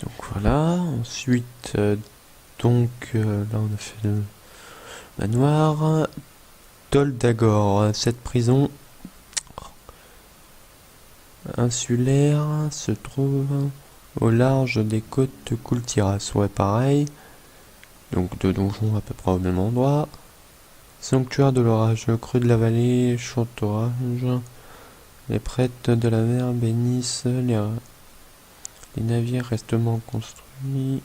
Donc voilà, ensuite, là on a fait le manoir. Dol d'Agor, cette prison insulaire se trouve au large des côtes de Kultiras. Ouais, pareil. Donc deux donjons à peu près au même endroit. Sanctuaire de l'orage, le creux de la vallée, chante orage. Les prêtres de la mer bénissent les navires restement construits.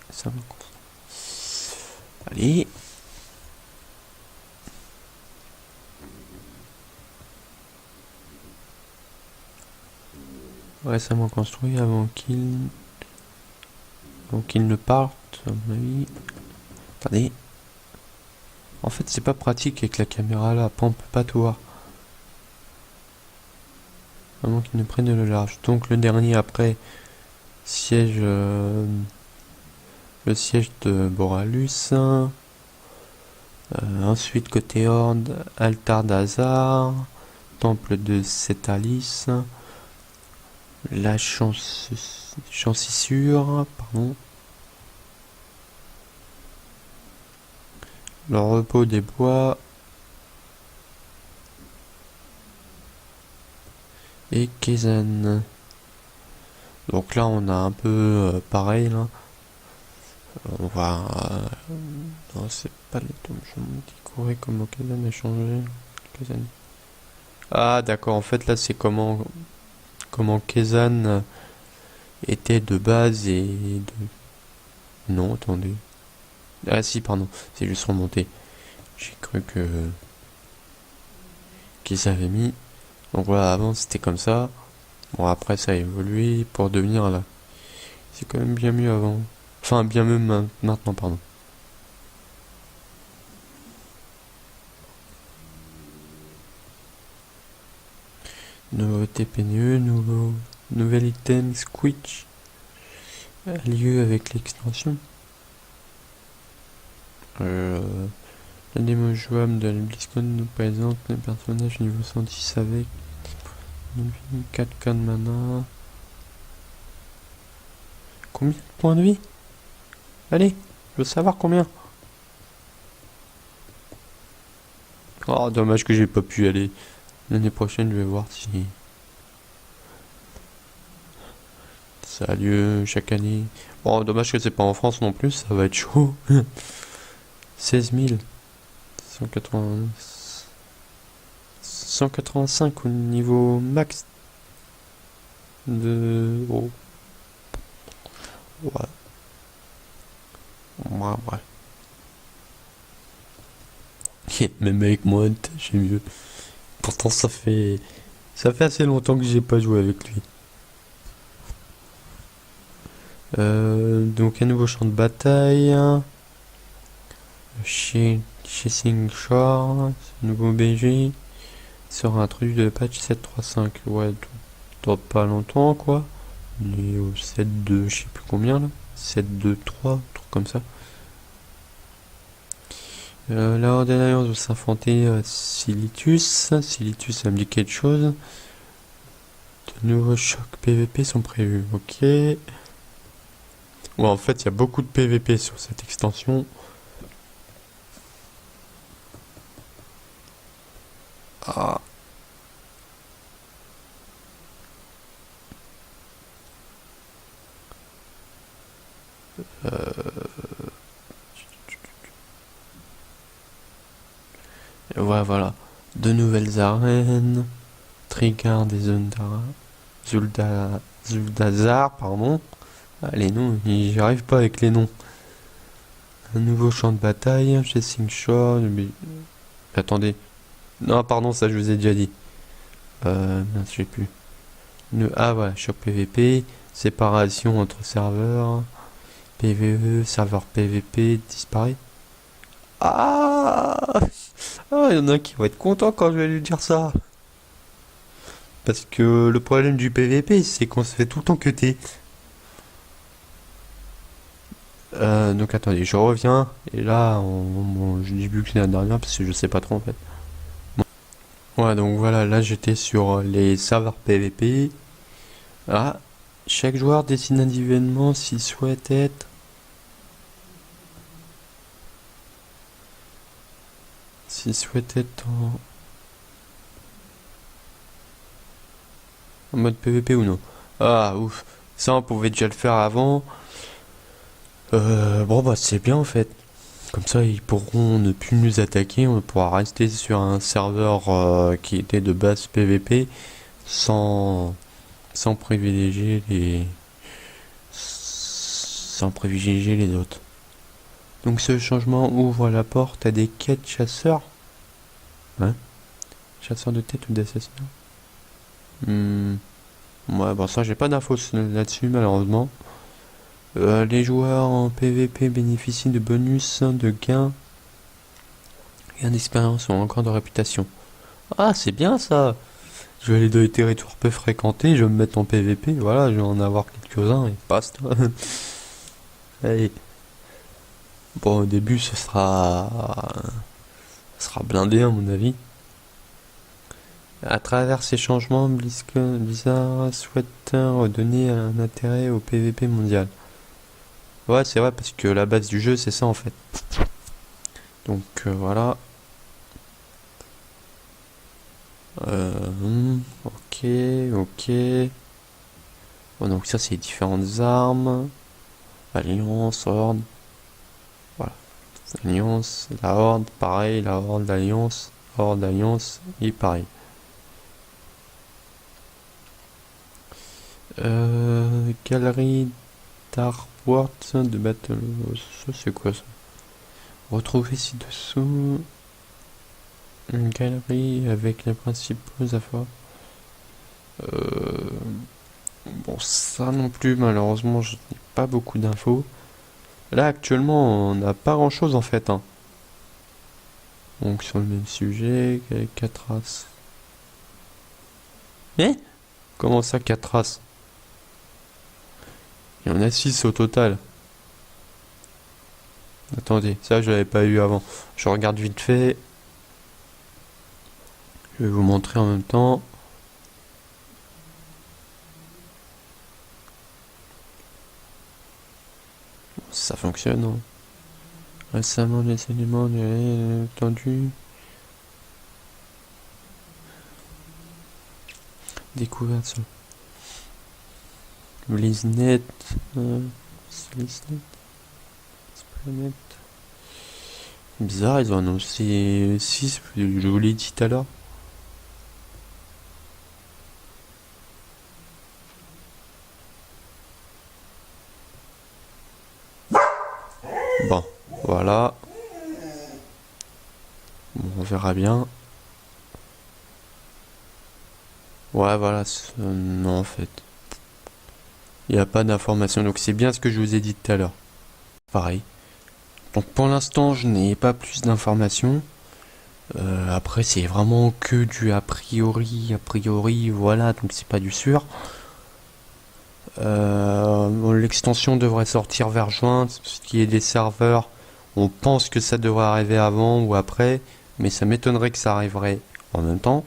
Ça va construire. Allez. Récemment construit avant qu'ils ne partent, à mon avis. Attendez. En fait, c'est pas pratique avec la caméra là. Après, on peut pas tout voir. Avant qu'ils ne prennent le large. Donc, le dernier après, siège. Le siège de Boralus. Ensuite, côté Horde, altar d'Hazar. Temple de Cétalis. La chancissure. Pardon. Le repos des bois. Et Kezan. Donc là, on a un peu pareil là. On va. Non, c'est pas les donjons décorés comme Kezan a changé. Kezan. Ah, d'accord. En fait, là, c'est comment Kezan était de base et de. Non, attendez. Ah, si, pardon. C'est juste remonté. J'ai cru qu'ils avaient mis. Donc voilà, avant c'était comme ça. Bon, après ça a évolué pour devenir là. C'est quand même bien mieux avant. Enfin, bien mieux maintenant, pardon. Nouveau TPNE, nouvel item Squitch a lieu avec l'extension. La démo jouable de la BlizzCon nous présente un personnage niveau 110 avec 4K de mana. Combien de points de vie? Allez, je veux savoir combien. Oh, dommage que j'ai pas pu aller. L'année prochaine, je vais voir si ça a lieu chaque année. Bon, dommage que c'est pas en France non plus, ça va être chaud. 16 000. 180... 185 au niveau max de... Oh. Ouais. Ouais. Même avec moi, j'ai mieux. Pourtant, ça fait assez longtemps que j'ai pas joué avec lui. Donc un nouveau champ de bataille. Chasing Shore, nouveau BG. Sera introduit de patch 7.3.5. Ouais, dans pas longtemps quoi. On est au 7.2, je sais plus combien là. 7.2.3, un truc comme ça. La Horde Alliance va s'affronter Silitus. Silitus, ça me dit quelque chose. De nouveaux chocs PVP sont prévus. Ok. Ouais, en fait, il y a beaucoup de PVP sur cette extension. Ah. Ouais, voilà. De nouvelles arènes. Trigard des Zuldazar, pardon. Ah, les noms, j'arrive pas avec les noms. Un nouveau champ de bataille, Chasing Shore. Mais... Attendez. Non, pardon, ça je vous ai déjà dit. Mince, je sais plus. Ah, voilà, choc PVP. Séparation entre serveurs. PVE, serveur PVP, disparaît. Ah! Ah, il y en a un qui va être content quand je vais lui dire ça. Parce que le problème du PVP, c'est qu'on se fait tout le temps cuter. Donc attendez, je reviens. Et là, je dis plus que c'est la dernière parce que je sais pas trop en fait. Ouais, donc voilà, là j'étais sur les serveurs PVP. Ah, Chaque joueur décide individuellement s'il souhaite être en mode PVP ou non. Ah ouf, ça on pouvait déjà le faire avant. Bon bah c'est bien en fait. Comme ça ils pourront ne plus nous attaquer, on pourra rester sur un serveur qui était de base PVP sans privilégier les autres. Donc ce changement ouvre la porte à des quêtes chasseurs. Ouais. Chasseurs de tête ou d'assassinats. Ouais, bon ça j'ai pas d'infos là-dessus malheureusement. Les joueurs en PVP bénéficient de bonus, de gains d'expérience ou encore de réputation. Ah c'est bien ça. Je vais aller dans les territoires peu fréquentés, je vais me mettre en PVP, voilà, je vais en avoir quelques-uns et basta. Allez. Bon, au début, ça sera blindé à mon avis. À travers ces changements, Blizzard souhaite redonner un intérêt au PVP mondial. Ouais, c'est vrai, parce que la base du jeu, c'est ça en fait. Donc voilà. Ok, ok. Bon, donc ça, c'est les différentes armes. Alliance, Horde. Voilà. Alliance, la Horde, pareil, la Horde, l'Alliance, Horde, Alliance, et pareil. Galerie d'Artworks de Battle. Ça, c'est quoi ça? Retrouvez ci-dessous une galerie avec les principaux affaires. Bon, ça non plus, malheureusement, je n'ai pas beaucoup d'infos. Là, actuellement, on n'a pas grand-chose en fait. Hein. Donc, sur le même sujet, 4 races. Mais comment ça, 4 races? Il y en a 6 au total. Attendez, ça je l'avais pas eu avant. Je regarde vite fait. Je vais vous montrer en même temps. Ça fonctionne. Hein. Récemment, les éléments tendus. Découverte sur BlizzNet. BlizzNet. Planet. Bizarre, ils ont annoncé 6, je vous l'ai dit tout à l'heure. Bon, voilà. Bon, on verra bien. Ouais, voilà. Non, en fait. Il n'y a pas d'information. Donc c'est bien ce que je vous ai dit tout à l'heure. Pareil. Donc pour l'instant, je n'ai pas plus d'informations. Après, c'est vraiment que du a priori, voilà. Donc c'est pas du sûr. Bon, l'extension devrait sortir vers juin. Ce qui est des serveurs, on pense que ça devrait arriver avant ou après. Mais ça m'étonnerait que ça arriverait en même temps.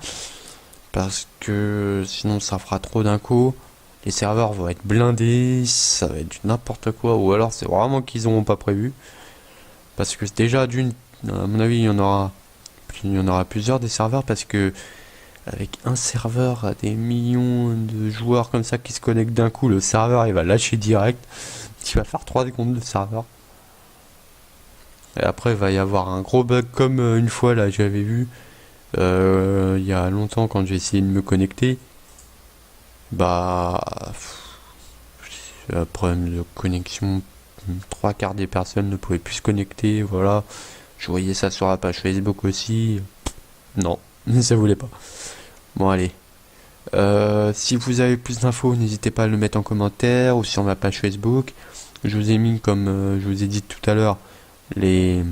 Parce que sinon ça fera trop d'un coup. Les serveurs vont être blindés, ça va être du n'importe quoi. Ou alors c'est vraiment qu'ils n'auront pas prévu. Parce que déjà d'une, à mon avis, il y en aura plusieurs des serveurs. Parce que avec un serveur à des millions de joueurs comme ça qui se connectent d'un coup, le serveur il va lâcher direct. Il va faire 3 secondes de serveur. Et après il va y avoir un gros bug comme une fois là j'avais vu. Il y a longtemps quand j'ai essayé de me connecter, bah un problème de connexion, 3 quarts des personnes ne pouvaient plus se connecter, voilà. Je voyais ça sur la page Facebook aussi. Non, ça voulait pas. Bon allez. Si vous avez plus d'infos, n'hésitez pas à le mettre en commentaire ou sur ma page Facebook. Je vous ai mis, comme je vous ai dit tout à l'heure, les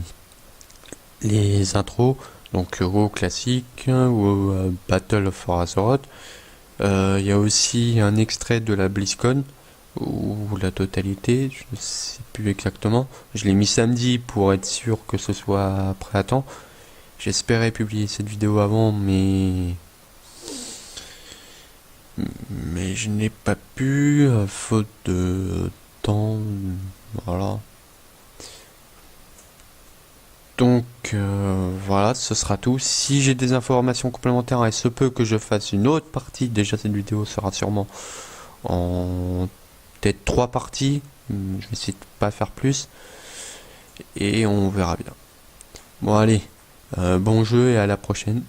intros. Donc WoW classique, WoW Battle of Azeroth. Il y a aussi un extrait de la BlizzCon, ou la totalité, je ne sais plus exactement. Je l'ai mis samedi pour être sûr que ce soit prêt à temps. J'espérais publier cette vidéo avant, mais mais je n'ai pas pu, faute de temps, voilà. Donc voilà, ce sera tout. Si j'ai des informations complémentaires, il se peut que je fasse une autre partie. Déjà, cette vidéo sera sûrement en peut-être 3 parties. Je vais essayer de pas faire plus. Et on verra bien. Bon allez, bon jeu et à la prochaine.